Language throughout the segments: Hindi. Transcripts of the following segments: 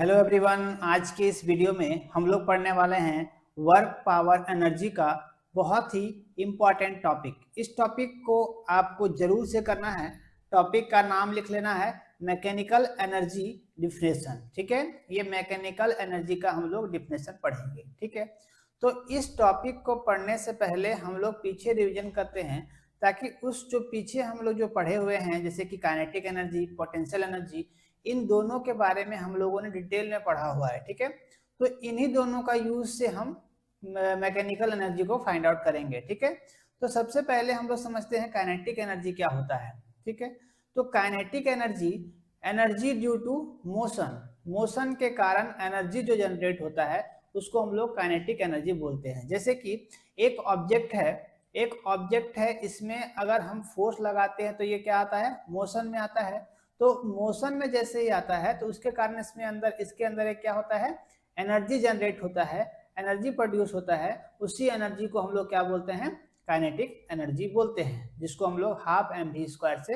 हेलो एवरीवन, आज के इस वीडियो में हम लोग पढ़ने वाले हैं वर्क पावर एनर्जी का बहुत ही इम्पॉर्टेंट टॉपिक। इस टॉपिक को आपको जरूर से करना है। टॉपिक का नाम लिख लेना है मैकेनिकल एनर्जी डिफिनेशन। ठीक है, ये मैकेनिकल एनर्जी का हम लोग डिफिनेशन पढ़ेंगे। ठीक है, तो इस टॉपिक को पढ़ने से पहले हम लोग पीछे रिवीजन करते हैं, ताकि उस जो पीछे हम लोग जो पढ़े हुए हैं, जैसे कि काइनेटिक एनर्जी, पोटेंशियल एनर्जी, इन दोनों के बारे में हम लोगों ने डिटेल में पढ़ा हुआ है। ठीक है, तो इन्हीं दोनों का यूज से हम मैकेनिकल एनर्जी को फाइंड आउट करेंगे। ठीक है, तो सबसे पहले हम लोग समझते हैं काइनेटिक एनर्जी क्या होता है। ठीक है, तो kinetic energy, energy due to motion, motion के कारण एनर्जी जो जनरेट होता है उसको हम लोग काइनेटिक एनर्जी बोलते हैं। जैसे कि एक ऑब्जेक्ट है, इसमें अगर हम फोर्स लगाते हैं तो ये क्या आता है, मोशन में आता है। तो मोशन में जैसे ही आता है तो उसके कारण इसके अंदर एक क्या होता है, एनर्जी जनरेट होता है, एनर्जी प्रोड्यूस होता है। उसी एनर्जी को हम लोग क्या बोलते हैं, काइनेटिक एनर्जी बोलते हैं, जिसको हम लोग हाफ mv² से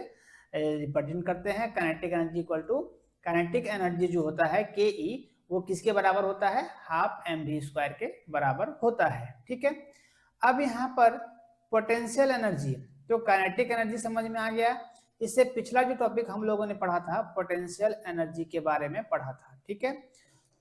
रिप्रेजेंट करते हैं। Kinetic energy equal to, kinetic energy जो होता है के ई, वो किसके बराबर होता है, हाफ mv² के बराबर होता है। ठीक है, अब यहाँ पर पोटेंशियल एनर्जी, तो काइनेटिक एनर्जी समझ में आ गया। इससे पिछला जो टॉपिक हम लोगों ने पढ़ा था, पोटेंशियल एनर्जी के बारे में पढ़ा था। ठीक है,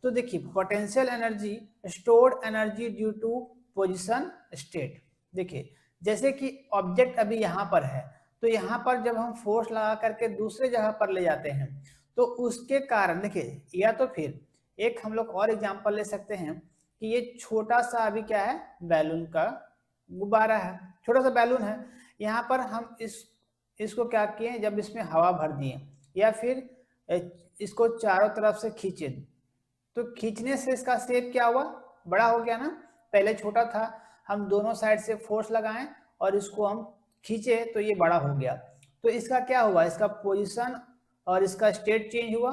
तो देखिए potential energy, stored energy due to position state. देखिए जैसे कि ऑब्जेक्ट अभी यहाँ पर है, तो यहाँ पर जब हम फोर्स लगा करके दूसरे जगह पर ले जाते हैं तो उसके कारण देखिए, या तो फिर एक हम लोग और एग्जांपल ले सकते हैं कि ये छोटा सा अभी क्या है, बैलून का गुब्बारा है, छोटा सा बैलून है। यहाँ पर हम इसको क्या किए, जब इसमें हवा भर दिए या फिर इसको चारों तरफ से खींचे, तो खींचने से इसका शेप क्या हुआ, बड़ा हो गया ना। पहले छोटा था, हम दोनों साइड से फोर्स लगाएं और इसको हम खींचे तो ये बड़ा हो गया। तो इसका क्या हुआ, इसका पोजीशन और इसका स्टेट चेंज हुआ।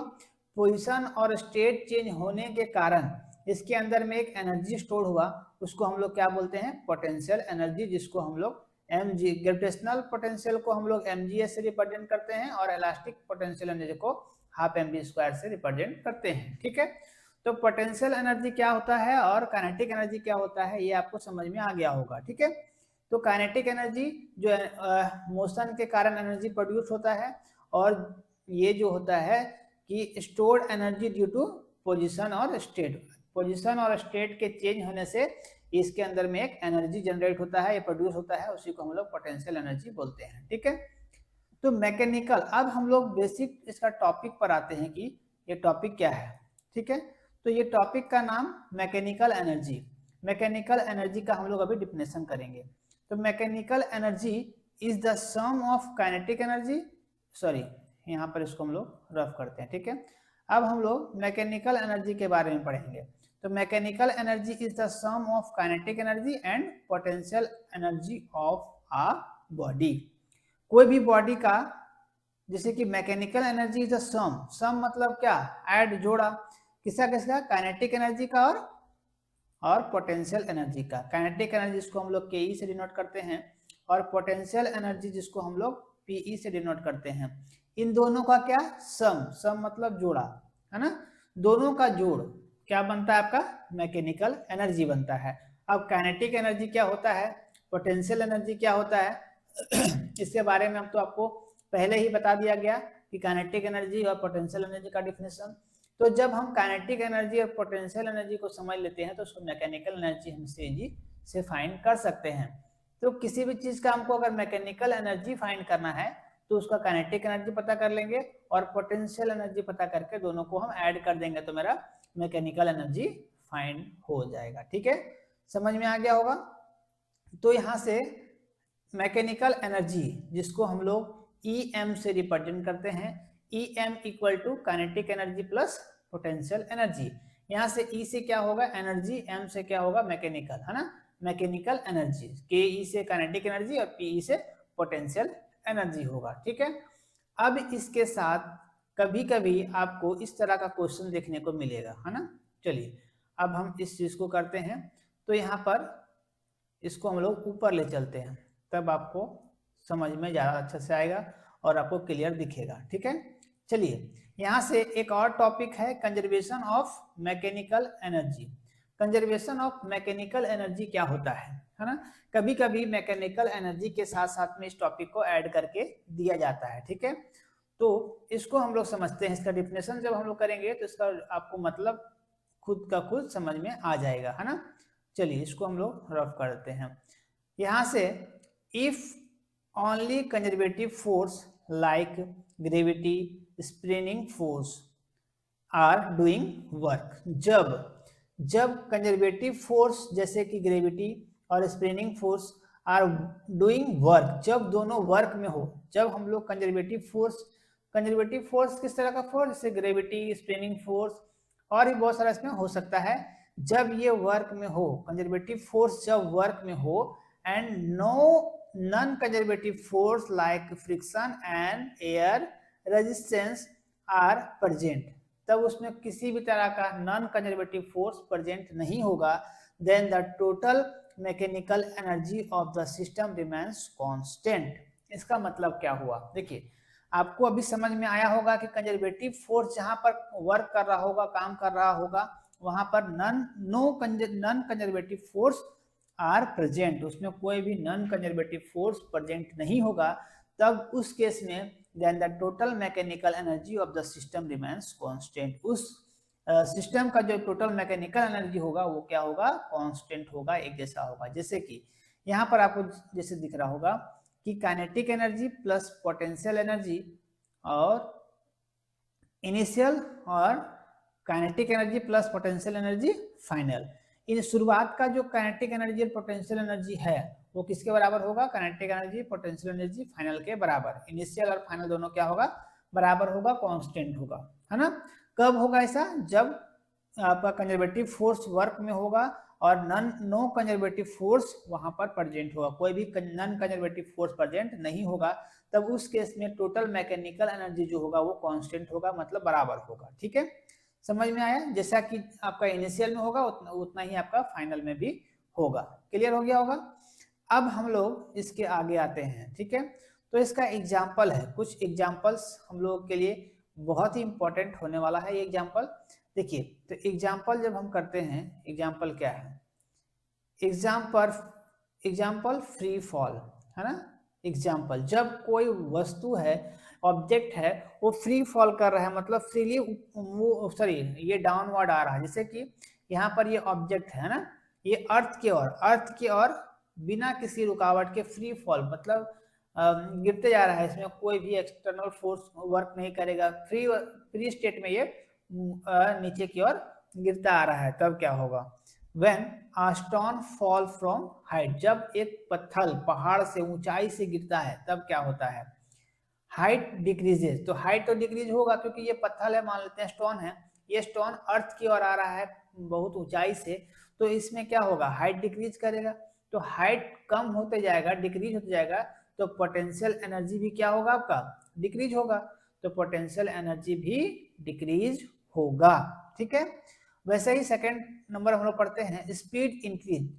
पोजीशन और स्टेट चेंज होने के कारण इसके अंदर में एक एनर्जी स्टोर हुआ, उसको हम लोग क्या बोलते हैं, पोटेंशियल एनर्जी, जिसको हम लोग mg, ग्रेविटेशनल पोटेंशियल को हम लोग mgs से रिप्रेजेंट करते हैं और इलास्टिक पोटेंशियल एनर्जी को हाफ mv² से रिप्रेजेंट करते हैं। ठीक है, तो पोटेंशियल एनर्जी क्या होता है और काइनेटिक एनर्जी क्या होता है, ये आपको समझ में आ गया होगा। ठीक है, तो काइनेटिक एनर्जी जो मोशन के कारण एनर्जी प्रोड्यूस होता है, और ये जो होता है कि stored energy due to position और स्टेट, पोजीशन और स्टेट के चेंज होने से इसके अंदर में एक एनर्जी जनरेट होता है, ये प्रोड्यूस होता है, उसी को हम लोग पोटेंशियल एनर्जी बोलते हैं। ठीक है, तो मैकेनिकल, अब हम लोग बेसिक इसका टॉपिक पर आते हैं कि ये टॉपिक क्या है। ठीक है, तो ये टॉपिक का नाम मैकेनिकल एनर्जी, मैकेनिकल एनर्जी का हम लोग अभी डिफिनेशन करेंगे। तो mechanical energy is the sum of kinetic energy, sorry यहाँ पर इसको हम लोग रफ करते हैं। ठीक है, अब हम लोग मैकेनिकल एनर्जी के बारे में पढ़ेंगे। तो mechanical energy is the sum of kinetic energy and potential energy of a body. कोई भी बॉडी का, जैसे कि mechanical energy is the sum, sum मतलब क्या, ऐड, जोड़ा, किसका किसका, काइनेटिक एनर्जी का और पोटेंशियल एनर्जी का। काइनेटिक एनर्जी जिसको हम लोग के से डिनोट करते हैं, और पोटेंशियल एनर्जी जिसको हम लोग पीई से डिनोट करते हैं। इन दोनों का क्या, सम, सम मतलब जोड़ा, है ना। दोनों का जोड़ क्या बनता है, आपका मैकेनिकल एनर्जी बनता है। अब काइनेटिक एनर्जी क्या होता है, पोटेंशियल एनर्जी क्या होता है इसके बारे में हम तो आपको पहले ही बता दिया गया कि काइनेटिक एनर्जी और पोटेंशियल एनर्जी का डिफिनेशन। तो जब हम काइनेटिक एनर्जी और पोटेंशियल एनर्जी को समझ लेते हैं तो उसको मैकेनिकल एनर्जी हम तेजी से फाइंड कर सकते हैं। तो किसी भी चीज का हमको अगर मैकेनिकल एनर्जी फाइंड करना है तो उसका काइनेटिक एनर्जी पता कर लेंगे और पोटेंशियल एनर्जी पता करके दोनों को हम ऐड कर देंगे तो मेरा मैकेनिकल एनर्जी फाइंड हो जाएगा। ठीक है, समझ में आ गया होगा। तो यहाँ से मैकेनिकल एनर्जी जिसको हम लोग EM से रिप्रेजेंट करते हैं, EM equal to kinetic energy plus potential energy. यहाँ से E से क्या होगा, एनर्जी, M से क्या होगा, मैकेनिकल, है ना, मैकेनिकल एनर्जी। KE से काइनेटिक एनर्जी और PE से पोटेंशियल एनर्जी होगा। ठीक है, अब इसके साथ कभी कभी आपको इस तरह का क्वेश्चन देखने को मिलेगा, है ना। चलिए अब हम इस चीज को करते हैं, तो यहाँ पर इसको हम लोग ऊपर ले चलते हैं, तब आपको समझ में ज़्यादा अच्छे से आएगा और आपको क्लियर दिखेगा। ठीक है, चलिए यहाँ से एक और टॉपिक है conservation of mechanical energy. Conservation of mechanical energy क्या होता है ना। कभी कभी मैकेनिकल एनर्जी के साथ साथ में इस टॉपिक को ऐड करके दिया जाता है, ठीक है। तो इसको हम लोग समझते हैं, इसका डिफिनेशन जब हम लोग करेंगे तो इसका आपको मतलब खुद का खुद समझ में आ जाएगा, है ना। चलिए इसको हम लोग रफ करते हैं। यहाँ से if only conservative force like gravity, spring force are doing work, जब कंजर्वेटिव फोर्स जैसे कि ग्रेविटी और spring force are doing work, जब दोनों वर्क में हो, जब हम लोग कंजर्वेटिव फोर्स किस तरह का फोर्स, जैसे ग्रेविटी, स्प्रिंग फोर्स और भी बहुत सारा इसमें हो सकता है, जब ये वर्क में हो, कंजर्वेटिव फोर्स जब वर्क में हो and non conservative force like friction and air resistance R present, तब उसमें किसी भी तरह का नॉन कंजर्वेटिव फोर्स प्रेजेंट नहीं होगा, then the total mechanical energy of the system remains constant. इसका मतलब क्या हुआ, देखिए आपको अभी समझ में आया होगा कि कंजर्वेटिव फोर्स जहां पर वर्क कर रहा होगा, काम कर रहा होगा, वहां पर non conservative force are present, उसमें कोई भी नॉन कंजर्वेटिव फोर्स प्रेजेंट नहीं होगा, तब उस केस में then the total mechanical energy of the system remains constant, उस सिस्टम का जो टोटल मैकेनिकल एनर्जी होगा वो क्या होगा, कांस्टेंट होगा, एक जैसा होगा। जैसे कि यहाँ पर आपको जैसे दिख रहा होगा कि kinetic energy plus potential energy और इनिशियल और kinetic energy plus potential energy final, इन शुरुआत का जो काइनेटिक एनर्जी और पोटेंशियल एनर्जी है वो किसके बराबर होगा, kinetic energy potential energy final के बराबर, इनिशियल और फाइनल दोनों क्या होगा, बराबर होगा, कांस्टेंट होगा, है ना। कब होगा ऐसा, जब आपका कंजर्वेटिव फोर्स वर्क में होगा और नो कंजर्वेटिव फोर्स वहां पर प्रेजेंट होगा, कोई भी नॉन कंजर्वेटिव फोर्स प्रेजेंट नहीं होगा, तब उस केस में टोटल मैकेनिकल एनर्जी जो होगा वो कांस्टेंट होगा, मतलब बराबर होगा, ठीक है। समझ में आया, जैसा कि आपका इनिशियल में होगा उतना ही आपका फाइनल में भी होगा, क्लियर हो गया होगा। अब हम लोग इसके आगे आते हैं, ठीक है। तो इसका एग्जाम्पल है, कुछ एग्जाम्पल्स हम लोग के लिए बहुत ही इंपॉर्टेंट होने वाला है ये एग्जाम्पल। देखिए तो एग्जाम्पल जब हम करते हैं, एग्जाम्पल क्या है, एग्जाम्पल फ्री फॉल, है ना। एग्जाम्पल जब कोई वस्तु है, ऑब्जेक्ट है, वो फ्री फॉल कर रहा है, मतलब फ्रीली वो सॉरी ये डाउनवर्ड आ रहा है, जैसे कि यहाँ पर ये ऑब्जेक्ट है ना, ये अर्थ की ओर बिना किसी रुकावट के फ्री फॉल, मतलब गिरते जा रहा है, इसमें कोई भी एक्सटर्नल फोर्स वर्क नहीं करेगा, फ्री स्टेट में ये नीचे की ओर गिरता आ रहा है, तब क्या होगा, When a stone fall from height, जब एक पत्थर पहाड़ से ऊंचाई से गिरता है तब क्या होता है, हाइट डिक्रीजेज, तो हाइट तो डिक्रीज होगा क्योंकि ये पत्थर है, मान लेते हैं स्टोन है, ये स्टोन अर्थ की ओर आ रहा है बहुत ऊंचाई से, तो इसमें क्या होगा, हाइट डिक्रीज करेगा, तो हाइट कम होते जाएगा, डिक्रीज होते जाएगा, तो पोटेंशियल एनर्जी भी क्या होगा आपका, डिक्रीज होगा, तो पोटेंशियल एनर्जी भी डिक्रीज होगा, ठीक है। वैसे ही सेकंड नंबर हम लोग पढ़ते हैं स्पीड इंक्रीज,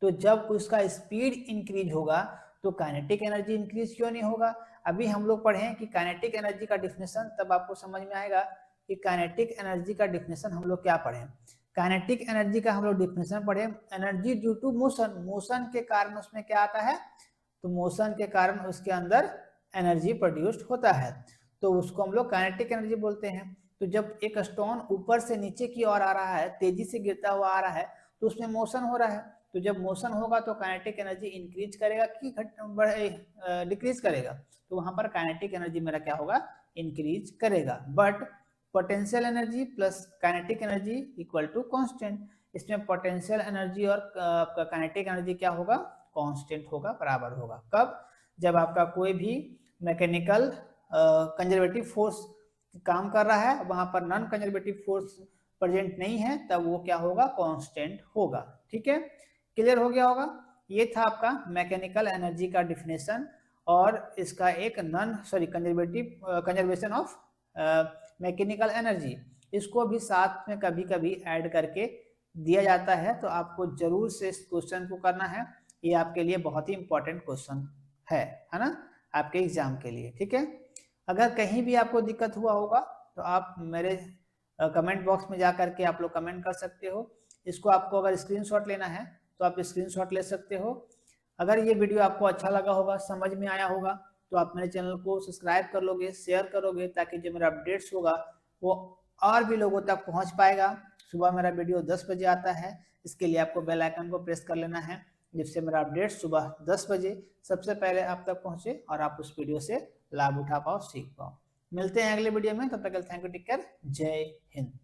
तो जब उसका स्पीड इंक्रीज होगा तो काइनेटिक एनर्जी इंक्रीज क्यों नहीं होगा। अभी हम लोग पढ़े कि काइनेटिक एनर्जी का डिफिनेशन, तब आपको समझ में आएगा कि काइनेटिक एनर्जी का डिफिनेशन हम लोग क्या पढ़े, काइनेटिक एनर्जी का हम लोग डिफिनेशन पढ़े, energy due to motion, motion के कारण उसमें क्या आता है, तो मोशन के कारण उसके अंदर एनर्जी प्रोड्यूस्ड होता है, तो उसको हम लोग काइनेटिक एनर्जी बोलते हैं। तो जब एक स्टोन ऊपर से नीचे की ओर आ रहा है, तेजी से गिरता हुआ आ रहा है, तो उसमें मोशन हो रहा है, तो जब मोशन होगा तो काइनेटिक एनर्जी इंक्रीज करेगा कि डिक्रीज करेगा, तो वहां पर काइनेटिक एनर्जी मेरा क्या होगा, इंक्रीज करेगा, but potential energy plus kinetic energy equal to constant, इसमें पोटेंशियल एनर्जी और आपका काइनेटिक एनर्जी क्या होगा, कांस्टेंट होगा, बराबर होगा। कब, जब आपका कोई भी मैकेनिकल कंजर्वेटिव फोर्स काम कर रहा है, वहां पर नॉन कंजर्वेटिव फोर्स प्रेजेंट नहीं है, तब वो क्या होगा, कांस्टेंट होगा, ठीक है। क्लियर हो गया होगा। ये था आपका मैकेनिकल एनर्जी का डिफिनेशन और इसका एक कंजर्वेशन ऑफ मैकेनिकल एनर्जी, इसको भी साथ में कभी कभी ऐड करके दिया जाता है, तो आपको जरूर से इस क्वेश्चन को करना है, ये आपके लिए बहुत ही इंपॉर्टेंट क्वेश्चन है ना, आपके एग्जाम के लिए, ठीक है। अगर कहीं भी आपको दिक्कत हुआ होगा तो आप मेरे कमेंट बॉक्स में जा करके आप लोग कमेंट कर सकते हो। इसको आपको अगर स्क्रीनशॉट लेना है तो आप स्क्रीनशॉट ले सकते हो। अगर ये वीडियो आपको अच्छा लगा होगा, समझ में आया होगा, तो आप मेरे चैनल को सब्सक्राइब कर लोगे, शेयर करोगे, ताकि जो मेरा अपडेट्स होगा वो और भी लोगों तक पहुंच पाएगा। सुबह मेरा वीडियो 10 बजे आता है, इसके लिए आपको बेल आइकन को प्रेस कर लेना है, जिससे मेरा अपडेट सुबह 10 बजे सबसे पहले आप तक पहुंचे और आप उस वीडियो से लाभ उठा पाओ, सीख पाओ। मिलते हैं अगले वीडियो में, तब तक थैंक यू, टेक केयर, जय हिंद।